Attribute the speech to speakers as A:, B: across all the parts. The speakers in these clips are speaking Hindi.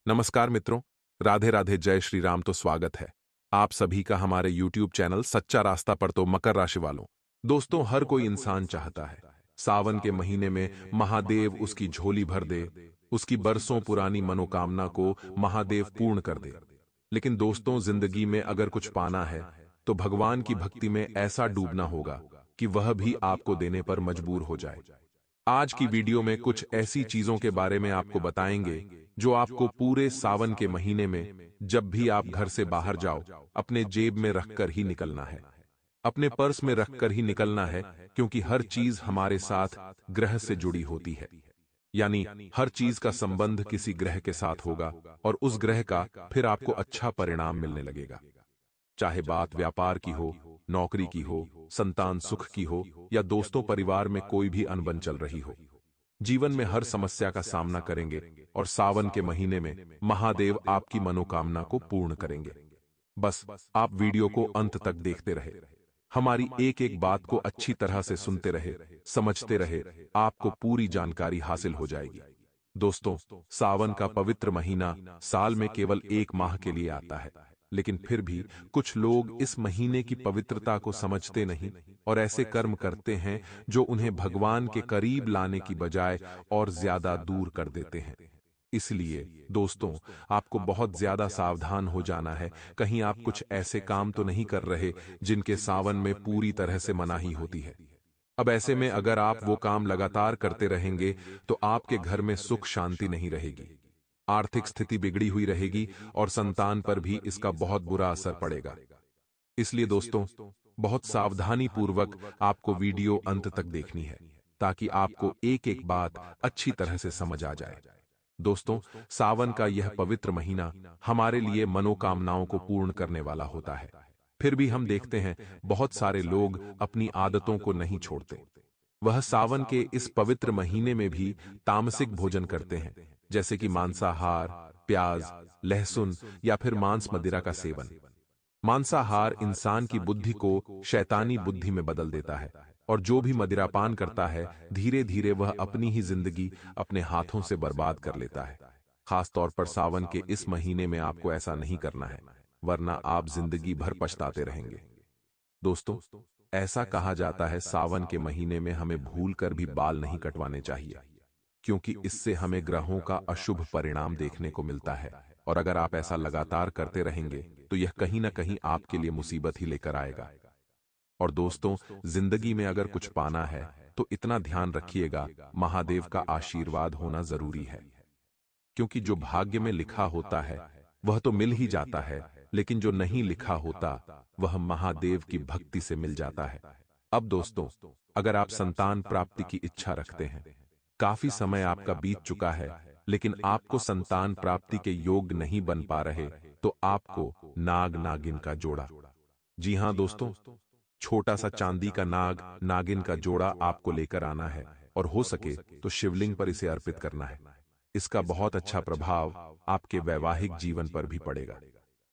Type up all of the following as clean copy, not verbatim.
A: नमस्कार मित्रों, राधे राधे, जय श्री राम। तो स्वागत है आप सभी का हमारे YouTube चैनल सच्चा रास्ता पर। तो मकर राशि वालों, दोस्तों, हर कोई इंसान चाहता है सावन के महीने में महादेव उसकी झोली भर दे, उसकी बरसों पुरानी मनोकामना को महादेव पूर्ण कर दे। लेकिन दोस्तों, जिंदगी में अगर कुछ पाना है तो भगवान की भक्ति में ऐसा डूबना होगा कि वह भी आपको देने पर मजबूर हो जाए। आज की वीडियो में कुछ ऐसी चीजों के बारे में आपको बताएंगे जो आपको पूरे सावन के महीने में जब भी आप घर से बाहर जाओ अपने जेब में रखकर ही निकलना है, अपने पर्स में रखकर ही निकलना है, क्योंकि हर चीज हमारे साथ ग्रह से जुड़ी होती है। यानी हर चीज का संबंध किसी ग्रह के साथ होगा और उस ग्रह का फिर आपको अच्छा परिणाम मिलने लगेगा। चाहे बात व्यापार की हो, नौकरी की हो, संतान सुख की हो या दोस्तों परिवार में कोई भी अनबन चल रही हो, जीवन में हर समस्या का सामना करेंगे और सावन के महीने में महादेव आपकी मनोकामना को पूर्ण करेंगे। बस आप वीडियो को अंत तक देखते रहे, हमारी एक एक बात को अच्छी तरह से सुनते रहे, समझते रहे, आपको पूरी जानकारी हासिल हो जाएगी। दोस्तों, सावन का पवित्र महीना साल में केवल एक माह के लिए आता है, लेकिन फिर भी कुछ लोग इस महीने की पवित्रता को समझते नहीं और ऐसे कर्म करते हैं जो उन्हें भगवान के करीब लाने की बजाय और ज्यादा दूर कर देते हैं। इसलिए दोस्तों, आपको बहुत ज्यादा सावधान हो जाना है, कहीं आप कुछ ऐसे काम तो नहीं कर रहे जिनके सावन में पूरी तरह से मनाही होती है। अब ऐसे में अगर आप वो काम लगातार करते रहेंगे तो आपके घर में सुख शांति नहीं रहेगी, आर्थिक स्थिति बिगड़ी हुई रहेगी और संतान पर भी इसका बहुत बुरा असर पड़ेगा। इसलिए दोस्तों, बहुत सावधानी पूर्वक आपको वीडियो अंत तक देखनी है ताकि आपको एक एक बात अच्छी तरह से समझ आ जाए। दोस्तों, सावन का यह पवित्र महीना हमारे लिए मनोकामनाओं को पूर्ण करने वाला होता है। फिर भी हम देखते हैं बहुत सारे लोग अपनी आदतों को नहीं छोड़ते। वह सावन के इस पवित्र महीने में भी तामसिक भोजन करते हैं, जैसे कि मांसाहार, प्याज, लहसुन या फिर मांस मदिरा का सेवन। मांसाहार इंसान की बुद्धि को शैतानी बुद्धि में बदल देता है और जो भी मदिरापान करता है धीरे धीरे वह अपनी ही जिंदगी अपने हाथों से बर्बाद कर लेता है। खास तौर पर सावन के इस महीने में आपको ऐसा नहीं करना है, वरना आप जिंदगी भर पछताते रहेंगे। दोस्तों, ऐसा कहा जाता है सावन के महीने में हमें भूल कर भी बाल नहीं कटवाने चाहिए, क्योंकि इससे हमें ग्रहों का अशुभ परिणाम देखने को मिलता है और अगर आप ऐसा लगातार करते रहेंगे तो यह कहीं ना कहीं आपके लिए मुसीबत ही लेकर आएगा। और दोस्तों, जिंदगी में अगर कुछ पाना है तो इतना ध्यान रखिएगा, महादेव का आशीर्वाद होना जरूरी है, क्योंकि जो भाग्य में लिखा होता है वह तो मिल ही जाता है, लेकिन जो नहीं लिखा होता वह महादेव की भक्ति से मिल जाता है। अब दोस्तों, अगर आप संतान प्राप्ति की इच्छा रखते हैं, काफी समय आपका बीत चुका है लेकिन आपको संतान प्राप्ति के योग्य नहीं बन पा रहे, तो आपको नाग नागिन का जोड़ा, जी हां दोस्तों, छोटा सा चांदी का नाग नागिन का जोड़ा आपको लेकर आना है और हो सके तो शिवलिंग पर इसे अर्पित करना है। इसका बहुत अच्छा प्रभाव आपके वैवाहिक जीवन पर भी पड़ेगा।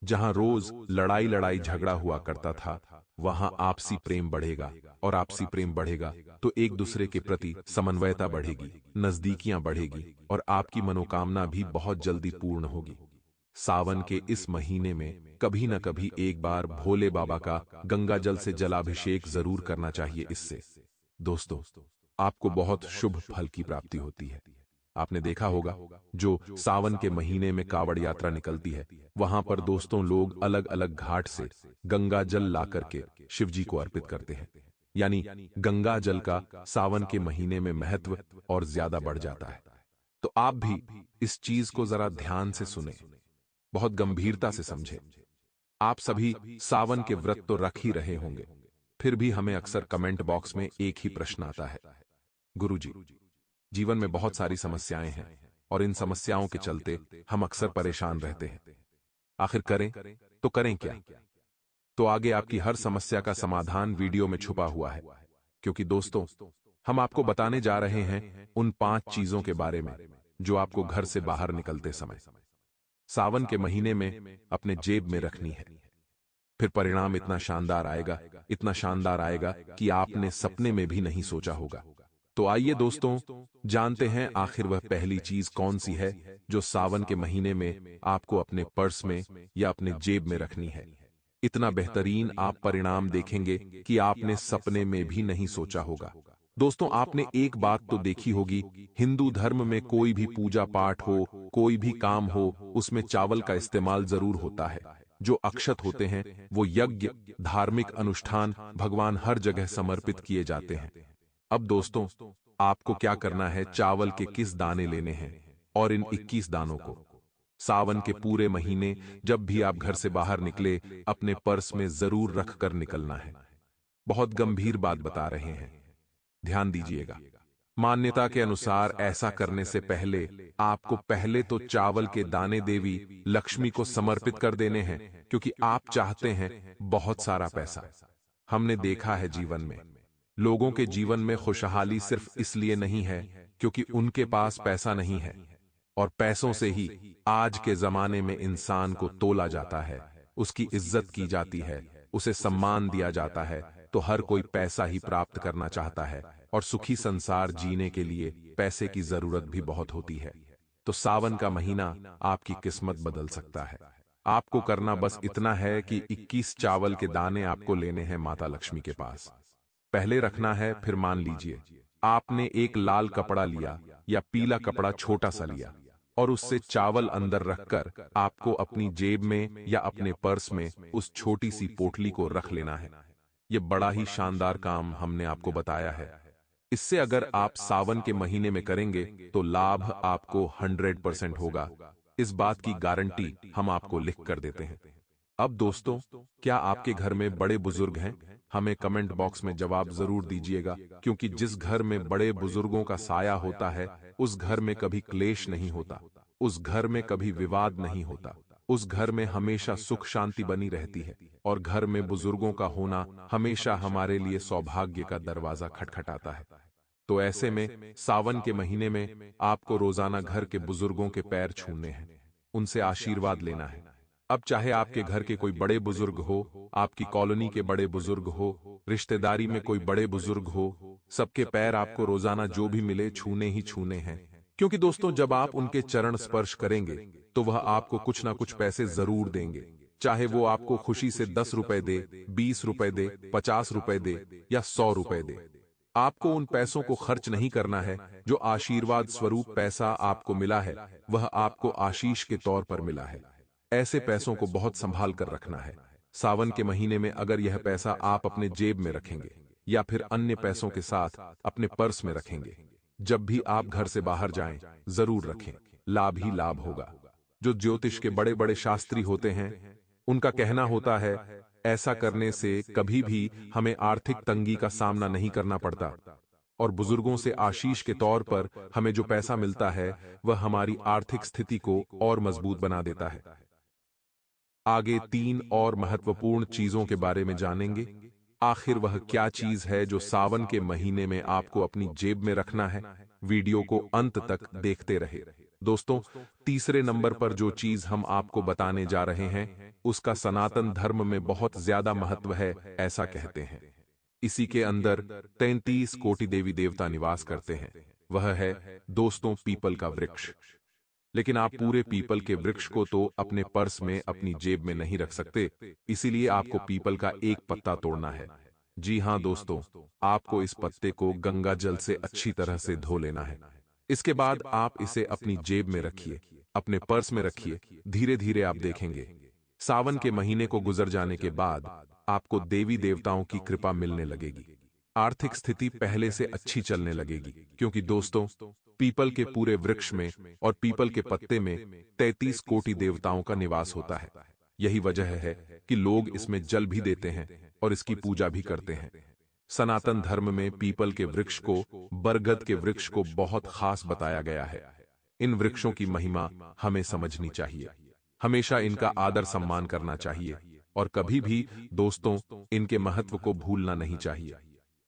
A: जहां रोज लड़ाई लड़ाई झगड़ा हुआ करता था, वहां आपसी प्रेम बढ़ेगा और आपसी प्रेम बढ़ेगा तो एक दूसरे के प्रति समन्वयता बढ़ेगी, नजदीकियां बढ़ेगी और आपकी मनोकामना भी बहुत जल्दी पूर्ण होगी। सावन के इस महीने में कभी न कभी एक बार भोले बाबा का गंगा जल से जलाभिषेक जरूर करना चाहिए। इससे दोस्तों, आपको बहुत शुभ फल की प्राप्ति होती है। आपने देखा होगा, जो सावन के महीने में कावड़ यात्रा निकलती है, वहां पर दोस्तों लोग अलग अलग घाट से गंगा जल ला करके शिव जी को अर्पित करते हैं। यानी गंगा जल का सावन के महीने में महत्व और ज्यादा बढ़ जाता है। तो आप भी इस चीज को जरा ध्यान से सुने, बहुत गंभीरता से समझें। आप सभी सावन के व्रत तो रख ही रहे होंगे, फिर भी हमें अक्सर कमेंट बॉक्स में एक ही प्रश्न आता है, गुरुजी, जीवन में बहुत सारी समस्याएं हैं और इन समस्याओं के चलते हम अक्सर परेशान रहते हैं, आखिर करें तो करें क्या? तो आगे आपकी हर समस्या का समाधान वीडियो में छुपा हुआ है, क्योंकि दोस्तों, हम आपको बताने जा रहे हैं उन 5 चीजों के बारे में जो आपको घर से बाहर निकलते समय सावन के महीने में अपने जेब में रखनी है। फिर परिणाम इतना शानदार आएगा, इतना शानदार आएगा कि आपने सपने में भी नहीं सोचा होगा। तो आइए दोस्तों, जानते हैं आखिर वह पहली चीज कौन सी है जो सावन के महीने में आपको अपने पर्स में या अपने जेब में रखनी है। इतना बेहतरीन आप परिणाम देखेंगे कि आपने सपने में भी नहीं सोचा होगा। दोस्तों, आपने एक बात तो देखी होगी, हिंदू धर्म में कोई भी पूजा पाठ हो, कोई भी काम हो, उसमें चावल का इस्तेमाल जरूर होता है। जो अक्षत होते हैं वो यज्ञ, धार्मिक अनुष्ठान, भगवान हर जगह समर्पित किए जाते हैं। अब दोस्तों, आपको क्या करना है, चावल के किस दाने लेने हैं और इन 21 दानों को सावन के पूरे महीने जब भी आप घर से बाहर निकले अपने पर्स में जरूर रख कर निकलना है। बहुत गंभीर बात बता रहे हैं, ध्यान दीजिएगा। मान्यता के अनुसार ऐसा करने से पहले आपको पहले तो चावल के दाने देवी लक्ष्मी को समर्पित कर देने हैं, क्योंकि आप चाहते हैं बहुत सारा पैसा। हमने देखा है जीवन में, लोगों के जीवन में खुशहाली सिर्फ इसलिए नहीं है क्योंकि उनके पास पैसा नहीं है, और पैसों से ही आज के जमाने में इंसान को तोला जाता है, उसकी इज्जत की जाती है, उसे सम्मान दिया जाता है। तो हर कोई पैसा ही प्राप्त करना चाहता है, और सुखी संसार जीने के लिए पैसे की जरूरत भी बहुत होती है। तो सावन का महीना आपकी किस्मत बदल सकता है। आपको करना बस इतना है कि 21 चावल के दाने आपको लेने हैं माता लक्ष्मी के पास। पहले रखना है, फिर मान लीजिए आपने एक लाल कपड़ा लिया या पीला कपड़ा छोटा सा लिया, और उससे चावल अंदर रखकर आपको अपनी जेब में या अपने पर्स में उस छोटी सी पोटली को रख लेना है। यह बड़ा ही शानदार काम हमने आपको बताया है। इससे अगर आप सावन के महीने में करेंगे तो लाभ आपको 100% होगा। इस बात की गारंटी हम आपको लिख कर देते हैं। अब दोस्तों, क्या आपके घर में बड़े बुजुर्ग हैं? हमें कमेंट बॉक्स में जवाब जरूर दीजिएगा, क्योंकि जिस घर में बड़े बुजुर्गों का साया होता है उस घर में कभी क्लेश नहीं होता, उस घर में कभी विवाद नहीं होता, उस घर में हमेशा सुख शांति बनी रहती है, और घर में बुजुर्गों का होना हमेशा हमारे लिए सौभाग्य का दरवाजा खटखटाता है। तो ऐसे में सावन के महीने में आपको रोजाना घर के बुजुर्गों के पैर छूने हैं, उनसे आशीर्वाद लेना है। अब चाहे आपके घर के कोई बड़े बुजुर्ग हो, आपकी कॉलोनी के बड़े बुजुर्ग हो, रिश्तेदारी में कोई बड़े बुजुर्ग हो, सबके पैर आपको रोजाना जो भी मिले छूने ही छूने हैं। क्योंकि दोस्तों, जब आप उनके चरण स्पर्श करेंगे तो वह आपको कुछ ना कुछ पैसे जरूर देंगे। चाहे वो आपको खुशी से 10 रुपए दे, 20 रुपए दे, 50 रुपए दे या 100 रुपए दे, आपको उन पैसों को खर्च नहीं करना है। जो आशीर्वाद स्वरूप पैसा आपको मिला है वह आपको आशीष के तौर पर मिला है। ऐसे पैसों को बहुत संभाल कर रखना है। सावन के महीने में अगर यह पैसा आप अपने जेब में रखेंगे या फिर अन्य पैसों के साथ अपने पर्स में रखेंगे, जब भी आप घर से बाहर जाएं जरूर रखें, लाभ ही लाभ होगा। जो ज्योतिष के बड़े बड़े शास्त्री होते हैं उनका कहना होता है, ऐसा करने से कभी भी हमें आर्थिक तंगी का सामना नहीं करना पड़ता, और बुजुर्गों से आशीष के तौर पर हमें जो पैसा मिलता है वह हमारी आर्थिक स्थिति को और मजबूत बना देता है। आगे 3 और महत्वपूर्ण चीजों के बारे में जानेंगे। आखिर वह क्या चीज है जो सावन के महीने में आपको अपनी जेब में रखना है? वीडियो को अंत तक देखते रहे। दोस्तों, तीसरे नंबर पर जो चीज हम आपको बताने जा रहे हैं उसका सनातन धर्म में बहुत ज्यादा महत्व है, ऐसा कहते हैं। इसी के अंदर 33 कोटि देवी देवता निवास करते हैं। वह है दोस्तों पीपल का वृक्ष। लेकिन आप पूरे पीपल के वृक्ष को तो अपने पर्स में, अपनी जेब में नहीं रख सकते, इसीलिए आपको पीपल का एक पत्ता तोड़ना है। जी हां दोस्तों, आपको इस पत्ते को गंगा जल से अच्छी तरह से धो लेना है। इसके बाद आप इसे अपनी जेब में रखिए, अपने पर्स में रखिए। धीरे धीरे आप देखेंगे सावन के महीने को गुजर जाने के बाद आपको देवी देवताओं की कृपा मिलने लगेगी। आर्थिक स्थिति पहले से अच्छी चलने लगेगी, क्योंकि दोस्तों पीपल के पूरे वृक्ष में और पीपल के पत्ते में 33 कोटि देवताओं का निवास होता है। यही वजह है कि लोग इसमें जल भी देते हैं और इसकी पूजा भी करते हैं। सनातन धर्म में पीपल के वृक्ष को, बरगद के वृक्ष को बहुत खास बताया गया है। इन वृक्षों की महिमा हमें समझनी चाहिए, हमेशा इनका आदर सम्मान करना चाहिए, और कभी भी दोस्तों इनके महत्व को भूलना नहीं चाहिए।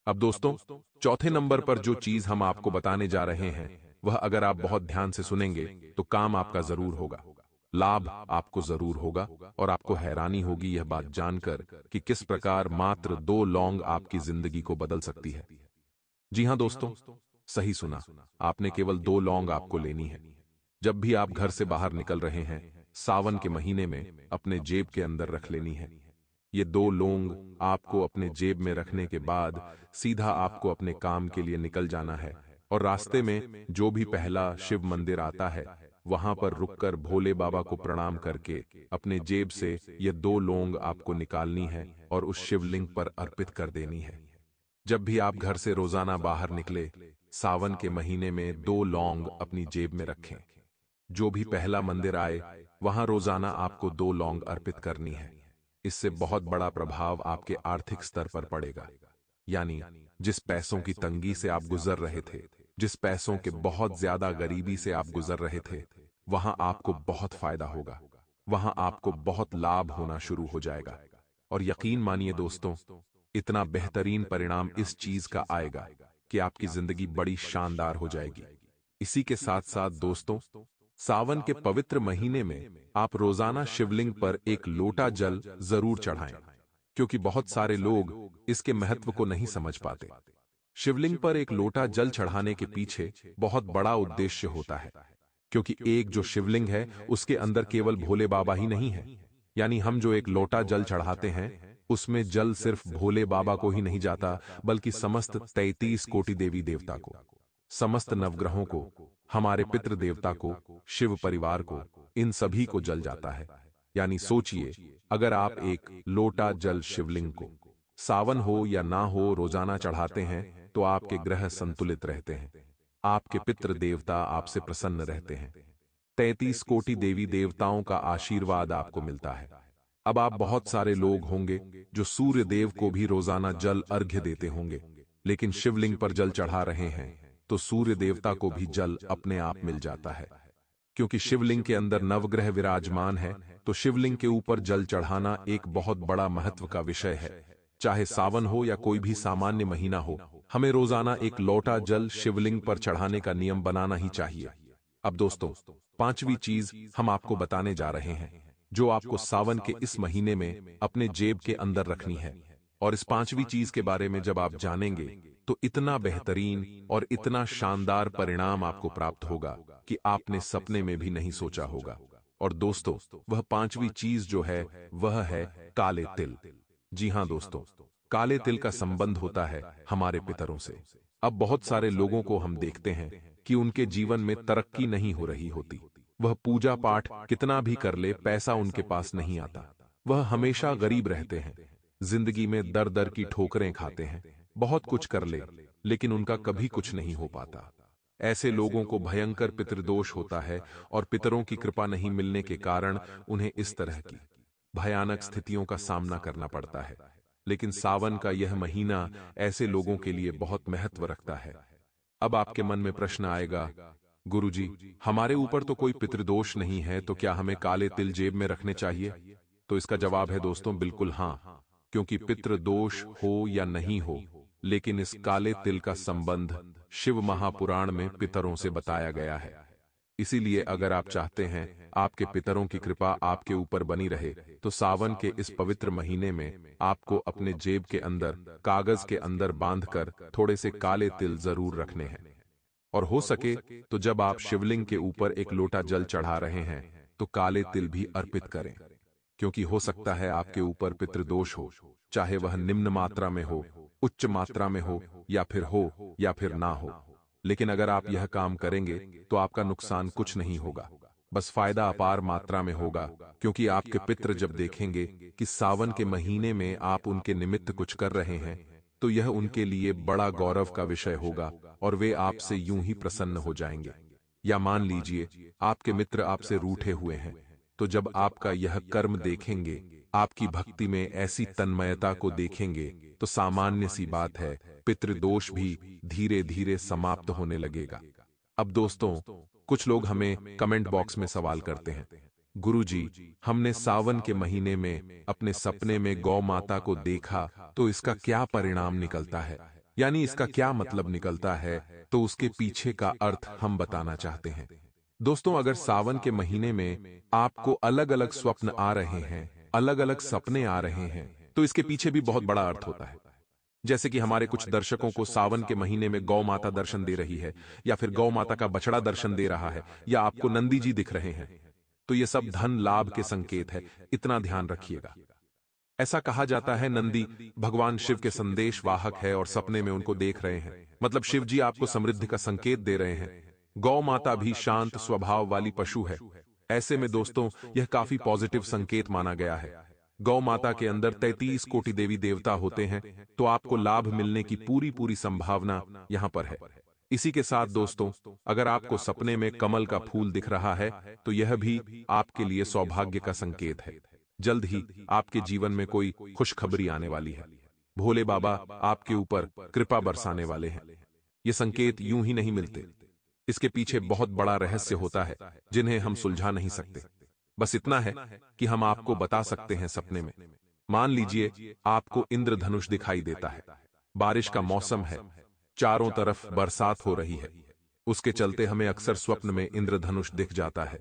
A: अब दोस्तों, चौथे नंबर पर जो चीज हम आपको बताने जा रहे हैं वह अगर आप बहुत ध्यान से सुनेंगे तो काम आपका जरूर होगा, लाभ आपको जरूर होगा, और आपको हैरानी होगी यह बात जानकर कि किस प्रकार मात्र 2 लौंग आपकी जिंदगी को बदल सकती है। जी हां दोस्तों, सही सुना, आपने केवल 2 लौंग आपको लेनी है। जब भी आप घर से बाहर निकल रहे हैं, सावन के महीने में अपने जेब के अंदर रख लेनी है। ये 2 लौंग आपको अपने जेब में रखने के बाद सीधा आपको अपने काम के लिए निकल जाना है और रास्ते में जो भी पहला शिव मंदिर आता है, वहां पर रुककर भोले बाबा को प्रणाम करके अपने जेब से ये 2 लौंग आपको निकालनी है और उस शिवलिंग पर अर्पित कर देनी है। जब भी आप घर से रोजाना बाहर निकले, सावन के महीने में 2 लौंग अपनी जेब में रखें। जो भी पहला मंदिर आए, वहां रोजाना आपको 2 लौंग अर्पित करनी है। इससे बहुत बड़ा प्रभाव आपके आर्थिक स्तर पर पड़ेगा। यानी जिस पैसों की तंगी से आप गुजर रहे थे, जिस पैसों के बहुत ज्यादा गरीबी से आप गुजर रहे थे, वहां आपको बहुत फायदा होगा, वहां आपको बहुत लाभ होना शुरू हो जाएगा। और यकीन मानिए दोस्तों, इतना बेहतरीन परिणाम इस चीज का आएगा कि आपकी जिंदगी बड़ी शानदार हो जाएगी। इसी के साथ साथ दोस्तों, सावन के पवित्र महीने में आप रोजाना शिवलिंग पर एक लोटा जल जरूर चढ़ाएं, क्योंकि बहुत सारे लोग इसके महत्व को नहीं समझ पाते। शिवलिंग पर एक लोटा जल चढ़ाने के पीछे बहुत बड़ा उद्देश्य होता है, क्योंकि एक जो शिवलिंग है उसके अंदर केवल भोले बाबा ही नहीं है। यानी हम जो एक लोटा जल चढ़ाते हैं, उसमें जल सिर्फ भोले बाबा को ही नहीं जाता, बल्कि समस्त 33 कोटि देवी देवता को, समस्त नवग्रहों को, हमारे पितृ देवता को, शिव परिवार को, इन सभी को जल जाता है। यानी सोचिए, अगर आप एक लोटा जल शिवलिंग को सावन हो या ना हो रोजाना चढ़ाते हैं, तो आपके ग्रह संतुलित रहते हैं, आपके पितृ देवता आपसे प्रसन्न रहते हैं, 33 कोटि देवी देवताओं का आशीर्वाद आपको मिलता है। अब आप बहुत सारे लोग होंगे जो सूर्य देव को भी रोजाना जल अर्घ्य देते होंगे, लेकिन शिवलिंग पर जल चढ़ा रहे हैं तो सूर्य देवता को भी जल अपने आप मिल जाता है। क्योंकि शिवलिंग के अंदर नवग्रह विराजमान है, तो शिवलिंग के ऊपर जल चढ़ाना एक बहुत बड़ा महत्व का विषय है। चाहे सावन हो या कोई भी सामान्य महीना हो, हमें रोजाना एक लोटा जल शिवलिंग पर चढ़ाने का नियम बनाना ही चाहिए। अब दोस्तों, 5वीं चीज हम आपको बताने जा रहे हैं, जो आपको सावन के इस महीने में अपने जेब के अंदर रखनी है। और इस 5वीं चीज के बारे में जब आप जानेंगे, तो इतना बेहतरीन और इतना शानदार परिणाम आपको प्राप्त होगा कि आपने सपने में भी नहीं सोचा होगा। और दोस्तों, वह 5वीं चीज जो है, वह है काले तिल। जी हां दोस्तों, काले तिल का संबंध होता है हमारे पितरों से। अब बहुत सारे लोगों को हम देखते हैं कि उनके जीवन में तरक्की नहीं हो रही होती। वह पूजा पाठ कितना भी कर ले, पैसा उनके पास नहीं आता। वह हमेशा गरीब रहते हैं, जिंदगी में दर दर की ठोकरें खाते हैं, बहुत कुछ कर ले, लेकिन उनका कभी कुछ नहीं हो पाता। ऐसे लोगों को भयंकर पितृदोष होता है और पितरों की कृपा नहीं मिलने के कारण उन्हें इस तरह की भयानक स्थितियों का सामना करना पड़ता है। लेकिन सावन का यह महीना ऐसे लोगों के लिए बहुत महत्व रखता है। अब आपके मन में प्रश्न आएगा, गुरुजी, हमारे ऊपर तो कोई पितृदोष नहीं है, तो क्या हमें काले तिल जेब में रखने चाहिए? तो इसका जवाब है दोस्तों, बिल्कुल हाँ। क्योंकि पितृदोष हो या नहीं हो, लेकिन इस काले तिल का संबंध शिव महापुराण में पितरों से बताया गया है। इसीलिए अगर आप चाहते हैं आपके पितरों की कृपा आपके ऊपर बनी रहे, तो सावन के इस पवित्र महीने में आपको अपने जेब के अंदर कागज के अंदर बांधकर थोड़े से काले तिल जरूर रखने हैं। और हो सके तो जब आप शिवलिंग के ऊपर एक लोटा जल चढ़ा रहे हैं, तो काले तिल भी अर्पित करें, क्योंकि हो सकता है आपके ऊपर पितृदोष हो, चाहे वह निम्न मात्रा में हो, उच्च मात्रा में हो, या फिर ना हो। लेकिन अगर आप यह काम करेंगे तो आपका नुकसान कुछ नहीं होगा, बस फायदा अपार मात्रा में होगा। क्योंकि आपके पितृ जब देखेंगे कि सावन के महीने में आप उनके निमित्त कुछ कर रहे हैं, तो यह उनके लिए बड़ा गौरव का विषय होगा और वे आपसे यूं ही प्रसन्न हो जाएंगे। या मान लीजिए आपके मित्र आपसे रूठे हुए हैं, तो जब आपका यह कर्म देखेंगे, आपकी भक्ति में ऐसी तन्मयता को देखेंगे, तो सामान्य सी बात है, पितृदोष भी धीरे धीरे समाप्त होने लगेगा। अब दोस्तों, कुछ लोग हमें कमेंट बॉक्स में सवाल करते हैं, गुरुजी, हमने सावन के महीने में अपने सपने में गौ माता को देखा, तो इसका क्या परिणाम निकलता है, यानी इसका क्या मतलब निकलता है? तो उसके पीछे का अर्थ हम बताना चाहते हैं। दोस्तों, अगर सावन के महीने में आपको अलग अलग स्वप्न आ रहे हैं, अलग अलग सपने आ रहे हैं, तो इसके पीछे भी बहुत बड़ा अर्थ होता है। जैसे कि हमारे कुछ दर्शकों को सावन के महीने में गौ माता दर्शन दे रही है, या फिर गौ माता का बछड़ा दर्शन दे रहा है, या आपको नंदी जी दिख रहे हैं, तो ये सब धन लाभ के संकेत है। इतना ध्यान रखिएगा। ऐसा कहा जाता है नंदी भगवान शिव के संदेश वाहक है और सपने में उनको देख रहे हैं, मतलब शिव जी आपको समृद्धि का संकेत दे रहे हैं। गौ माता भी शांत स्वभाव वाली पशु है। ऐसे में दोस्तों यह काफी पॉजिटिव संकेत माना गया है। गौ माता के अंदर 33 कोटि देवी देवता होते हैं, तो आपको लाभ मिलने की पूरी पूरी संभावना यहां पर है। इसी के साथ दोस्तों, अगर आपको सपने में कमल का फूल दिख रहा है, तो यह भी आपके लिए सौभाग्य का संकेत है। जल्द ही आपके जीवन में कोई खुशखबरी आने वाली है। भोले बाबा आपके ऊपर कृपा बरसाने वाले हैं। ये संकेत यूं ही नहीं मिलते। इसके पीछे बहुत बड़ा रहस्य होता है, जिन्हें हम सुलझा नहीं सकते। बस इतना है कि हम आपको बता सकते हैं सपने में। मान लीजिए आपको इंद्रधनुष दिखाई देता है, बारिश का मौसम है, चारों तरफ बरसात हो रही है। उसके चलते हमें अक्सर स्वप्न में इंद्रधनुष दिख जाता है।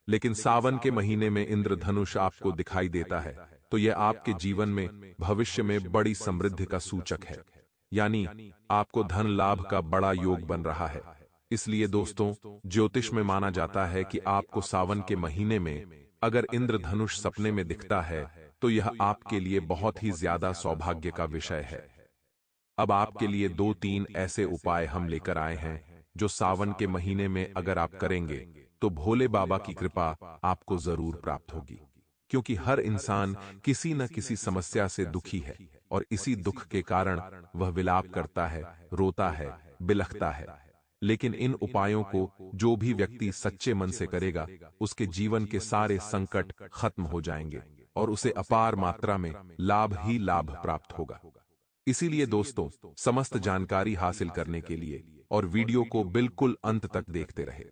A: लेकिन सावन के महीने में इंद्रधनुष आपको दिखाई देता है, तो यह आपके जीवन में भविष्य में बड़ी समृद्धि का सूचक है। यानी आपको धन लाभ का बड़ा योग बन रहा है। इसलिए दोस्तों, ज्योतिष में माना जाता है कि आपको सावन के महीने में अगर इंद्रधनुष सपने में दिखता है, तो यह आपके लिए बहुत ही ज्यादा सौभाग्य का विषय है। अब आपके लिए 2-3 ऐसे उपाय हम लेकर आए हैं, जो सावन के महीने में अगर आप करेंगे, तो भोले बाबा की कृपा आपको जरूर प्राप्त होगी। क्योंकि हर इंसान किसी न किसी समस्या से दुखी है, और इसी दुख के कारण वह विलाप करता है, रोता है, बिलखता है। लेकिन इन उपायों को जो भी व्यक्ति सच्चे मन से करेगा, उसके जीवन के सारे संकट खत्म हो जाएंगे और उसे अपार मात्रा में लाभ ही लाभ प्राप्त होगा। इसीलिए दोस्तों, समस्त जानकारी हासिल करने के लिए और वीडियो को बिल्कुल अंत तक देखते रहे।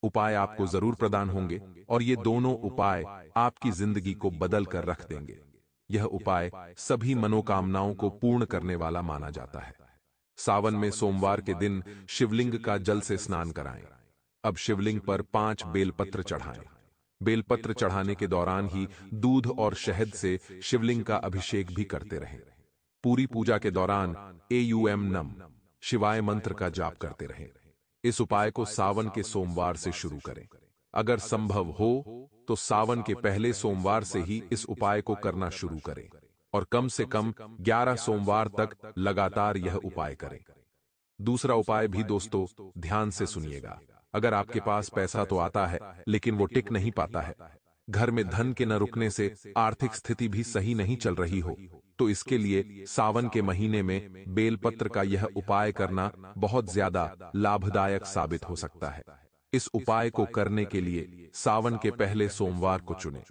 A: उपाय आपको जरूर प्रदान होंगे, और ये दोनों उपाय आपकी जिंदगी को बदल कर रख देंगे। यह उपाय सभी मनोकामनाओं को पूर्ण करने वाला माना जाता है। सावन में सोमवार के दिन शिवलिंग का जल से स्नान कराएं। अब शिवलिंग पर 5 बेलपत्र चढ़ाएं। बेलपत्र चढ़ाने के दौरान ही दूध और शहद से शिवलिंग का अभिषेक भी करते रहें। पूरी पूजा के दौरान एयूएम नम शिवाय मंत्र का जाप करते रहें। इस उपाय को सावन के सोमवार से शुरू करें। अगर संभव हो तो सावन के पहले सोमवार से ही इस उपाय को करना शुरू करें, और कम से कम 11 सोमवार तक लगातार यह उपाय करें। दूसरा उपाय भी दोस्तों ध्यान से सुनिएगा। अगर आपके पास पैसा तो आता है, लेकिन वो टिक नहीं पाता है, घर में धन के न रुकने से आर्थिक स्थिति भी सही नहीं चल रही हो, तो इसके लिए सावन के महीने में बेलपत्र का यह उपाय करना बहुत ज्यादा लाभदायक साबित हो सकता है। इस उपाय को करने के लिए सावन के पहले सोमवार को चुनें।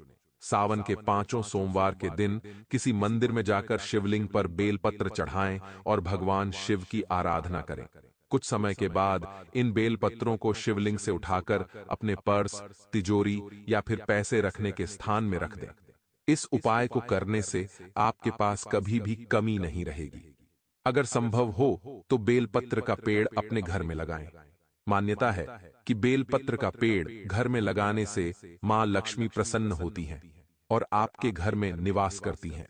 A: सावन के 5 सोमवार के दिन किसी मंदिर में जाकर शिवलिंग पर बेलपत्र चढ़ाएं और भगवान शिव की आराधना करें। कुछ समय के बाद इन बेलपत्रों को शिवलिंग से उठाकर अपने पर्स, तिजोरी या फिर पैसे रखने के स्थान में रख दें। इस उपाय को करने से आपके पास कभी भी कमी नहीं रहेगी। अगर संभव हो तो बेलपत्र का पेड़ अपने घर में लगाएं। मान्यता है कि बेलपत्र का पेड़ घर में लगाने से मां लक्ष्मी प्रसन्न होती हैं और आपके घर में निवास करती हैं।